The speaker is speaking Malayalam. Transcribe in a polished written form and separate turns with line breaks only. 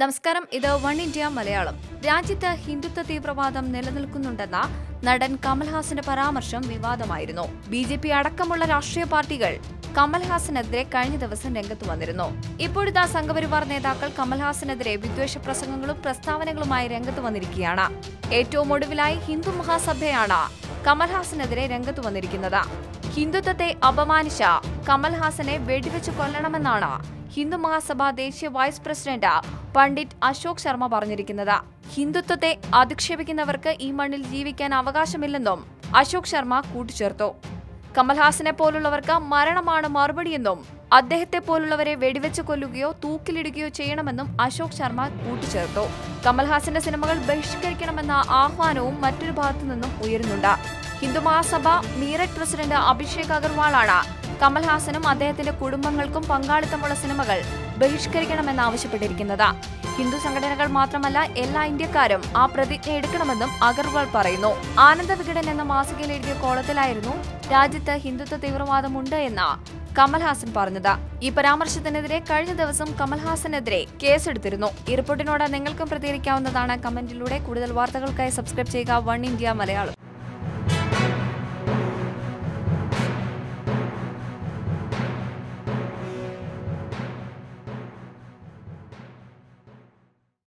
നമസ്കാരം, ഇത് വൺ ഇന്ത്യ മലയാളം. രാജ്യത്ത് ഹിന്ദുത്വ തീവ്രവാദം നിലനിൽക്കുന്നുണ്ടെന്ന നടൻ കമൽഹാസന്റെ പരാമർശം വിവാദമായിരുന്നു. ബിജെപി അടക്കമുള്ള രാഷ്ട്രീയ പാർട്ടികൾ കമൽഹാസനെതിരെ കഴിഞ്ഞ ദിവസം രംഗത്ത് വന്നിരുന്നു. ഇപ്പോഴിതാ സംഘപരിവാർ നേതാക്കൾ കമൽഹാസനെതിരെ വിദ്വേഷ പ്രസംഗങ്ങളും പ്രസ്താവനകളുമായി രംഗത്ത് വന്നിരിക്കുകയാണ്. ഏറ്റവും ഒടുവിലായി ഹിന്ദു മഹാസഭയാണ് കമൽഹാസനെതിരെ രംഗത്ത് വന്നിരിക്കുന്നത്. ഹിന്ദുത്വത്തെ അപമാനിച്ച കമൽഹാസനെ വെടിവെച്ച് കൊല്ലണമെന്നാണ് ഹിന്ദു മഹാസഭ ദേശീയ വൈസ് പ്രസിഡന്റ് പണ്ഡിറ്റ് അശോക് ശർമ്മ പറഞ്ഞിരിക്കുന്നത്. ഹിന്ദുത്വത്തെ അധിക്ഷേപിക്കുന്നവർക്ക് ഈ മണ്ണിൽ ജീവിക്കാൻ അവകാശമില്ലെന്നും അശോക് ശർമ്മ കൂട്ടിച്ചേർത്തു. കമൽഹാസനെ പോലുള്ളവർക്ക് മരണമാണ് മറുപടിയെന്നും അദ്ദേഹത്തെ പോലുള്ളവരെ വെടിവെച്ച് കൊല്ലുകയോ തൂക്കിലിടുകയോ ചെയ്യണമെന്നും അശോക് ശർമ്മ കൂട്ടിച്ചേർത്തു. കമൽഹാസന്റെ സിനിമകൾ ബഹിഷ്കരിക്കണമെന്ന ആഹ്വാനവും മറ്റൊരു ഭാഗത്തു നിന്നും ഉയരുന്നുണ്ട്. ഹിന്ദു മഹാസഭ മീററ്റ് പ്രസിഡന്റ് അഭിഷേക് അഗർവാളാണ് കമൽഹാസനും അദ്ദേഹത്തിന്റെ കുടുംബങ്ങൾക്കും പങ്കാളിത്തമുള്ള സിനിമകൾ ബഹിഷ്കരിക്കണമെന്നാവശ്യപ്പെട്ടിരിക്കുന്നത്. ഹിന്ദു സംഘടനകൾ മാത്രമല്ല, എല്ലാ ഇന്ത്യക്കാരും ആ പ്രതിജ്ഞ എടുക്കണമെന്നും അഗർവാൾ പറയുന്നു. ആനന്ദ വികടൻ എന്ന മാസികയിൽ എഴുതിയ കോളത്തിലായിരുന്നു രാജ്യത്ത് ഹിന്ദുത്വ തീവ്രവാദമുണ്ട് എന്ന് കമൽഹാസൻ പറഞ്ഞത്. ഈ പരാമർശത്തിനെതിരെ കഴിഞ്ഞ ദിവസം കമൽഹാസനെതിരെ കേസെടുത്തിരുന്നു. ഈ റിപ്പോർട്ടിനോട് നിങ്ങൾക്കും പ്രതികരിക്കാവുന്നതാണ് കമന്റിലൂടെ. കൂടുതൽ വാർത്തകൾക്കായി സബ്സ്ക്രൈബ് ചെയ്യുക വൺ ഇന്ത്യ മലയാളം.